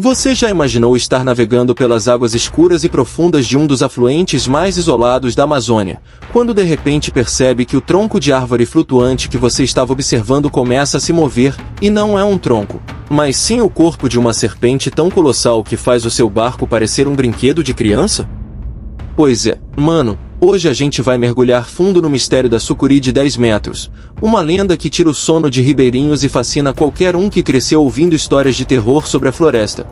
Você já imaginou estar navegando pelas águas escuras e profundas de um dos afluentes mais isolados da Amazônia, quando de repente percebe que o tronco de árvore flutuante que você estava observando começa a se mover, e não é um tronco, mas sim o corpo de uma serpente tão colossal que faz o seu barco parecer um brinquedo de criança? Pois é, mano, hoje a gente vai mergulhar fundo no mistério da sucuri de 10 metros, uma lenda que tira o sono de ribeirinhos e fascina qualquer um que cresceu ouvindo histórias de terror sobre a floresta.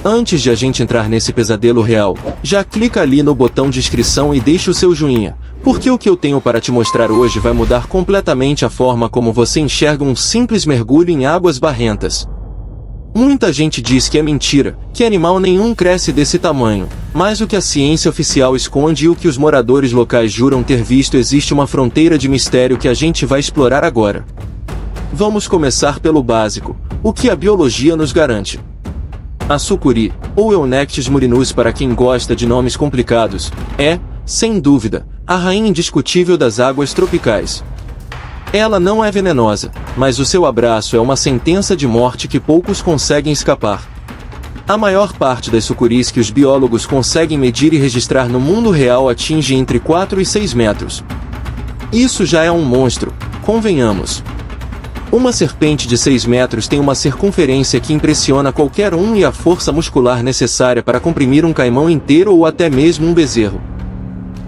Antes de a gente entrar nesse pesadelo real, já clica ali no botão de inscrição e deixa o seu joinha, porque o que eu tenho para te mostrar hoje vai mudar completamente a forma como você enxerga um simples mergulho em águas barrentas. Muita gente diz que é mentira, que animal nenhum cresce desse tamanho, mas o que a ciência oficial esconde e o que os moradores locais juram ter visto existe uma fronteira de mistério que a gente vai explorar agora. Vamos começar pelo básico, o que a biologia nos garante. A sucuri, ou Eunectes murinus para quem gosta de nomes complicados, é, sem dúvida, a rainha indiscutível das águas tropicais. Ela não é venenosa, mas o seu abraço é uma sentença de morte que poucos conseguem escapar. A maior parte das sucuris que os biólogos conseguem medir e registrar no mundo real atinge entre 4 e 6 metros. Isso já é um monstro, convenhamos. Uma serpente de 6 metros tem uma circunferência que impressiona qualquer um e a força muscular necessária para comprimir um caimão inteiro ou até mesmo um bezerro.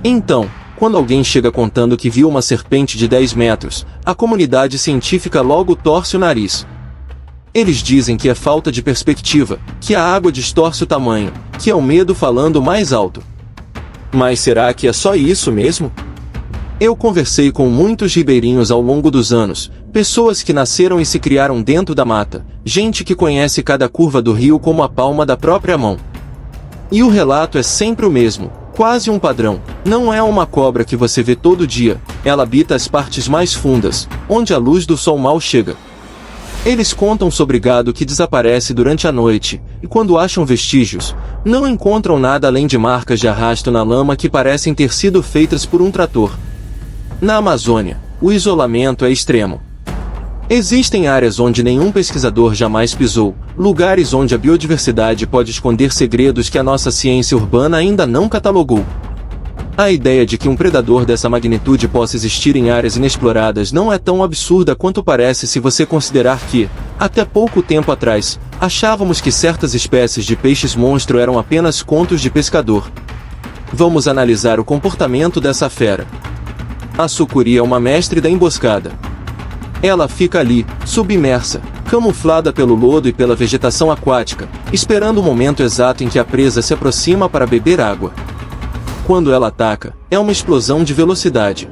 Então, quando alguém chega contando que viu uma serpente de 10 metros, a comunidade científica logo torce o nariz. Eles dizem que é falta de perspectiva, que a água distorce o tamanho, que é o medo falando mais alto. Mas será que é só isso mesmo? Eu conversei com muitos ribeirinhos ao longo dos anos, pessoas que nasceram e se criaram dentro da mata, gente que conhece cada curva do rio como a palma da própria mão. E o relato é sempre o mesmo. Quase um padrão, não é uma cobra que você vê todo dia, ela habita as partes mais fundas, onde a luz do sol mal chega. Eles contam sobre gado que desaparece durante a noite, e quando acham vestígios, não encontram nada além de marcas de arrasto na lama que parecem ter sido feitas por um trator. Na Amazônia, o isolamento é extremo. Existem áreas onde nenhum pesquisador jamais pisou, lugares onde a biodiversidade pode esconder segredos que a nossa ciência urbana ainda não catalogou. A ideia de que um predador dessa magnitude possa existir em áreas inexploradas não é tão absurda quanto parece se você considerar que, até pouco tempo atrás, achávamos que certas espécies de peixes-monstro eram apenas contos de pescador. Vamos analisar o comportamento dessa fera. A sucuri é uma mestre da emboscada. Ela fica ali, submersa, camuflada pelo lodo e pela vegetação aquática, esperando o momento exato em que a presa se aproxima para beber água. Quando ela ataca, é uma explosão de velocidade.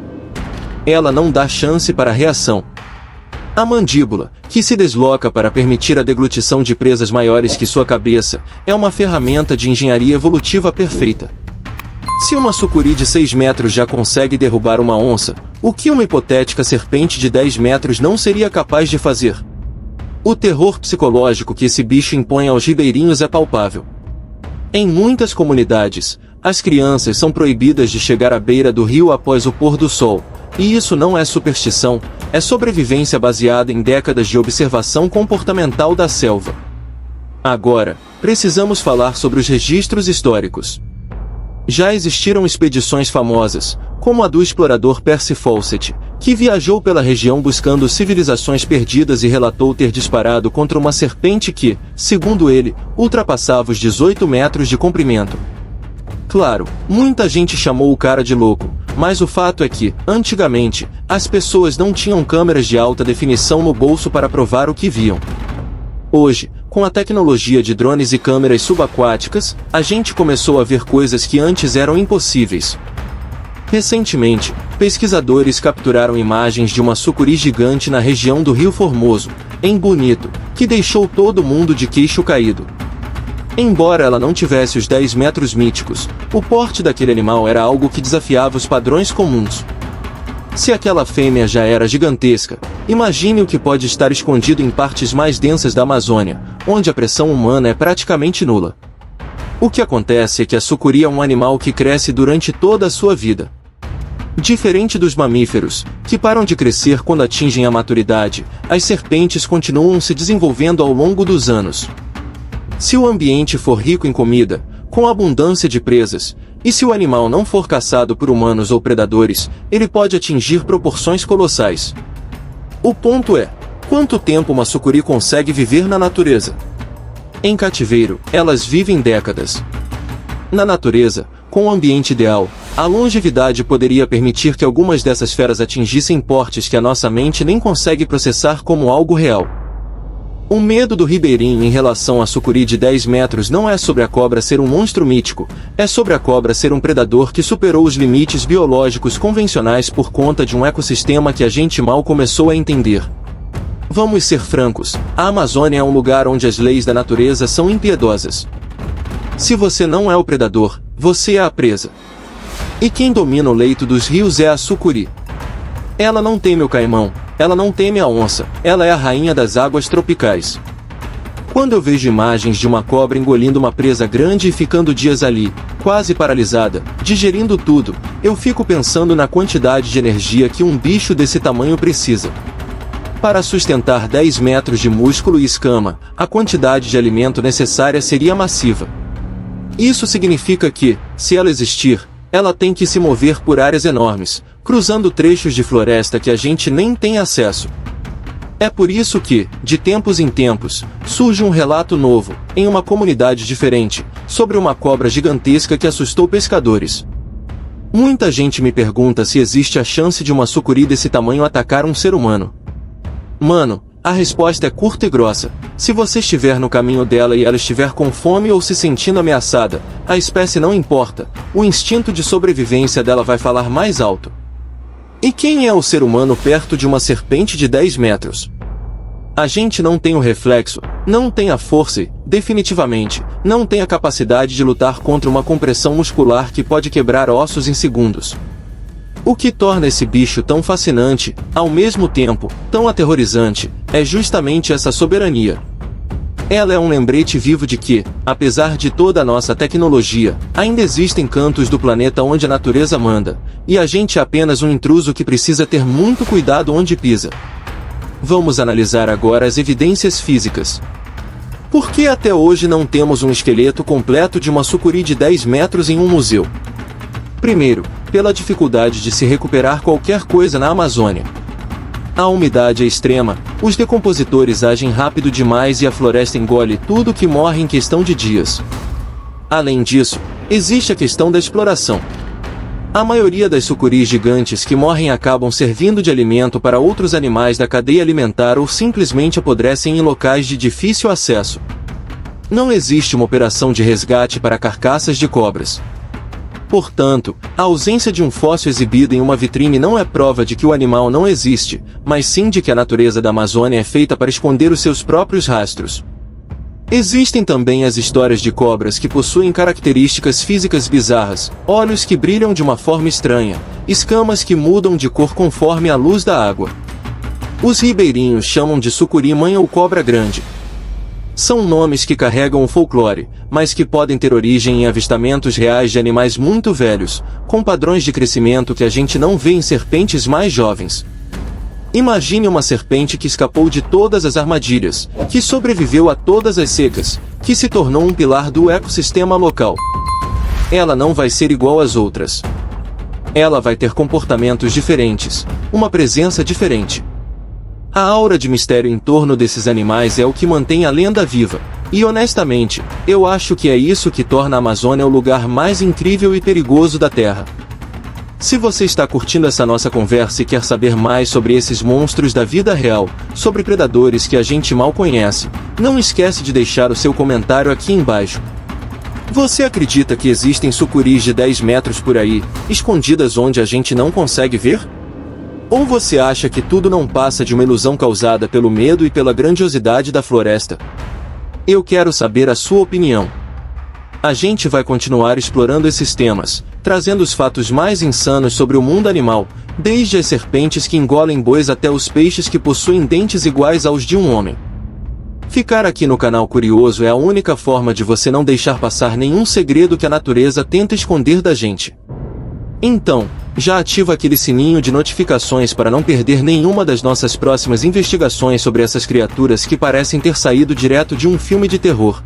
Ela não dá chance para reação. A mandíbula, que se desloca para permitir a deglutição de presas maiores que sua cabeça, é uma ferramenta de engenharia evolutiva perfeita. Se uma sucuri de 6 metros já consegue derrubar uma onça, o que uma hipotética serpente de 10 metros não seria capaz de fazer? O terror psicológico que esse bicho impõe aos ribeirinhos é palpável. Em muitas comunidades, as crianças são proibidas de chegar à beira do rio após o pôr do sol, e isso não é superstição, é sobrevivência baseada em décadas de observação comportamental da selva. Agora, precisamos falar sobre os registros históricos. Já existiram expedições famosas, como a do explorador Percy Fawcett, que viajou pela região buscando civilizações perdidas e relatou ter disparado contra uma serpente que, segundo ele, ultrapassava os 18 metros de comprimento. Claro, muita gente chamou o cara de louco, mas o fato é que, antigamente, as pessoas não tinham câmeras de alta definição no bolso para provar o que viam. Hoje, com a tecnologia de drones e câmeras subaquáticas, a gente começou a ver coisas que antes eram impossíveis. Recentemente, pesquisadores capturaram imagens de uma sucuri gigante na região do Rio Formoso, em Bonito, que deixou todo mundo de queixo caído. Embora ela não tivesse os 10 metros míticos, o porte daquele animal era algo que desafiava os padrões comuns. Se aquela fêmea já era gigantesca, imagine o que pode estar escondido em partes mais densas da Amazônia, onde a pressão humana é praticamente nula. O que acontece é que a sucuri é um animal que cresce durante toda a sua vida. Diferente dos mamíferos, que param de crescer quando atingem a maturidade, as serpentes continuam se desenvolvendo ao longo dos anos. Se o ambiente for rico em comida, com abundância de presas, e se o animal não for caçado por humanos ou predadores, ele pode atingir proporções colossais. O ponto é, quanto tempo uma sucuri consegue viver na natureza? Em cativeiro, elas vivem décadas. Na natureza, com o ambiente ideal, a longevidade poderia permitir que algumas dessas feras atingissem portes que a nossa mente nem consegue processar como algo real. O medo do ribeirinho em relação à sucuri de 10 metros não é sobre a cobra ser um monstro mítico, é sobre a cobra ser um predador que superou os limites biológicos convencionais por conta de um ecossistema que a gente mal começou a entender. Vamos ser francos, a Amazônia é um lugar onde as leis da natureza são impiedosas. Se você não é o predador, você é a presa. E quem domina o leito dos rios é a sucuri. Ela não teme o caimão, ela não teme a onça, ela é a rainha das águas tropicais. Quando eu vejo imagens de uma cobra engolindo uma presa grande e ficando dias ali, quase paralisada, digerindo tudo, eu fico pensando na quantidade de energia que um bicho desse tamanho precisa. Para sustentar 10 metros de músculo e escama, a quantidade de alimento necessária seria massiva. Isso significa que, se ela existir, ela tem que se mover por áreas enormes, cruzando trechos de floresta que a gente nem tem acesso. É por isso que, de tempos em tempos, surge um relato novo, em uma comunidade diferente, sobre uma cobra gigantesca que assustou pescadores. Muita gente me pergunta se existe a chance de uma sucuri desse tamanho atacar um ser humano. Mano, a resposta é curta e grossa. Se você estiver no caminho dela e ela estiver com fome ou se sentindo ameaçada, a espécie não importa, o instinto de sobrevivência dela vai falar mais alto. E quem é o ser humano perto de uma serpente de 10 metros? A gente não tem o reflexo, não tem a força e, definitivamente, não tem a capacidade de lutar contra uma compressão muscular que pode quebrar ossos em segundos. O que torna esse bicho tão fascinante, ao mesmo tempo, tão aterrorizante, é justamente essa soberania. Ela é um lembrete vivo de que, apesar de toda a nossa tecnologia, ainda existem cantos do planeta onde a natureza manda, e a gente é apenas um intruso que precisa ter muito cuidado onde pisa. Vamos analisar agora as evidências físicas. Por que até hoje não temos um esqueleto completo de uma sucuri de 10 metros em um museu? Primeiro, pela dificuldade de se recuperar qualquer coisa na Amazônia. A umidade é extrema, os decompositores agem rápido demais e a floresta engole tudo que morre em questão de dias. Além disso, existe a questão da exploração. A maioria das sucuris gigantes que morrem acabam servindo de alimento para outros animais da cadeia alimentar ou simplesmente apodrecem em locais de difícil acesso. Não existe uma operação de resgate para carcaças de cobras. Portanto, a ausência de um fóssil exibido em uma vitrine não é prova de que o animal não existe, mas sim de que a natureza da Amazônia é feita para esconder os seus próprios rastros. Existem também as histórias de cobras que possuem características físicas bizarras, olhos que brilham de uma forma estranha, escamas que mudam de cor conforme a luz da água. Os ribeirinhos chamam de sucuri-mãe ou cobra grande. São nomes que carregam o folclore, mas que podem ter origem em avistamentos reais de animais muito velhos, com padrões de crescimento que a gente não vê em serpentes mais jovens. Imagine uma serpente que escapou de todas as armadilhas, que sobreviveu a todas as secas, que se tornou um pilar do ecossistema local. Ela não vai ser igual às outras. Ela vai ter comportamentos diferentes, uma presença diferente. A aura de mistério em torno desses animais é o que mantém a lenda viva, e honestamente, eu acho que é isso que torna a Amazônia o lugar mais incrível e perigoso da Terra. Se você está curtindo essa nossa conversa e quer saber mais sobre esses monstros da vida real, sobre predadores que a gente mal conhece, não esquece de deixar o seu comentário aqui embaixo. Você acredita que existem sucuris de 10 metros por aí, escondidas onde a gente não consegue ver? Ou você acha que tudo não passa de uma ilusão causada pelo medo e pela grandiosidade da floresta? Eu quero saber a sua opinião. A gente vai continuar explorando esses temas, trazendo os fatos mais insanos sobre o mundo animal, desde as serpentes que engolem bois até os peixes que possuem dentes iguais aos de um homem. Ficar aqui no canal Curioso é a única forma de você não deixar passar nenhum segredo que a natureza tenta esconder da gente. Então, já ativa aquele sininho de notificações para não perder nenhuma das nossas próximas investigações sobre essas criaturas que parecem ter saído direto de um filme de terror.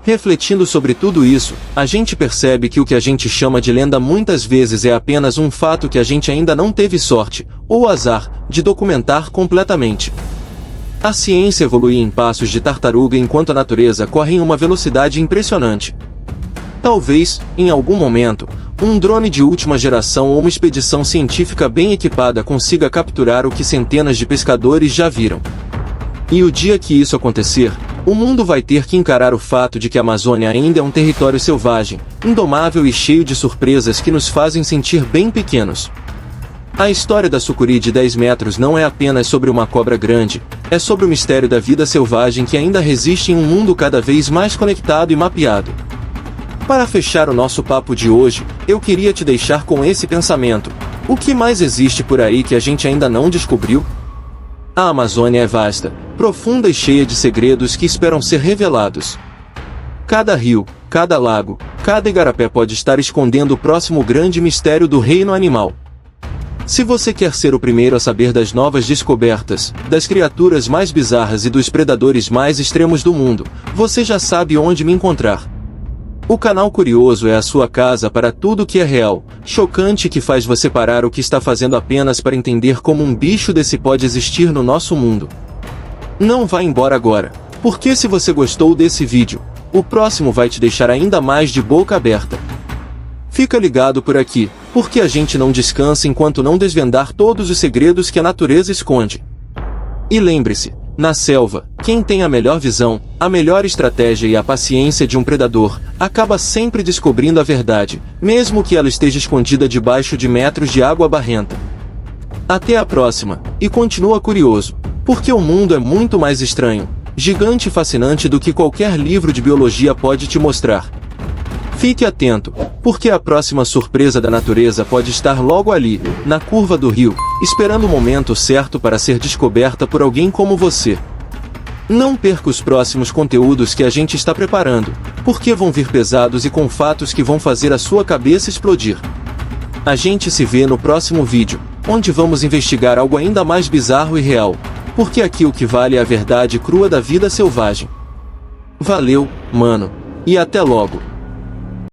Refletindo sobre tudo isso, a gente percebe que o que a gente chama de lenda muitas vezes é apenas um fato que a gente ainda não teve sorte, ou azar, de documentar completamente. A ciência evolui em passos de tartaruga enquanto a natureza corre em uma velocidade impressionante. Talvez, em algum momento, um drone de última geração ou uma expedição científica bem equipada consiga capturar o que centenas de pescadores já viram. E o dia que isso acontecer, o mundo vai ter que encarar o fato de que a Amazônia ainda é um território selvagem, indomável e cheio de surpresas que nos fazem sentir bem pequenos. A história da sucuri de 10 metros não é apenas sobre uma cobra grande, é sobre o mistério da vida selvagem que ainda resiste em um mundo cada vez mais conectado e mapeado. Para fechar o nosso papo de hoje, eu queria te deixar com esse pensamento: o que mais existe por aí que a gente ainda não descobriu? A Amazônia é vasta, profunda e cheia de segredos que esperam ser revelados. Cada rio, cada lago, cada igarapé pode estar escondendo o próximo grande mistério do reino animal. Se você quer ser o primeiro a saber das novas descobertas, das criaturas mais bizarras e dos predadores mais extremos do mundo, você já sabe onde me encontrar. O canal Curioso é a sua casa para tudo que é real, chocante e que faz você parar o que está fazendo apenas para entender como um bicho desse pode existir no nosso mundo. Não vá embora agora, porque se você gostou desse vídeo, o próximo vai te deixar ainda mais de boca aberta. Fica ligado por aqui, porque a gente não descansa enquanto não desvendar todos os segredos que a natureza esconde. E lembre-se, na selva, quem tem a melhor visão, a melhor estratégia e a paciência de um predador, acaba sempre descobrindo a verdade, mesmo que ela esteja escondida debaixo de metros de água barrenta. Até a próxima, e continua curioso, porque o mundo é muito mais estranho, gigante e fascinante do que qualquer livro de biologia pode te mostrar. Fique atento, porque a próxima surpresa da natureza pode estar logo ali, na curva do rio, esperando o momento certo para ser descoberta por alguém como você. Não perca os próximos conteúdos que a gente está preparando, porque vão vir pesados e com fatos que vão fazer a sua cabeça explodir. A gente se vê no próximo vídeo, onde vamos investigar algo ainda mais bizarro e real, porque aqui o que vale é a verdade crua da vida selvagem. Valeu, mano, e até logo!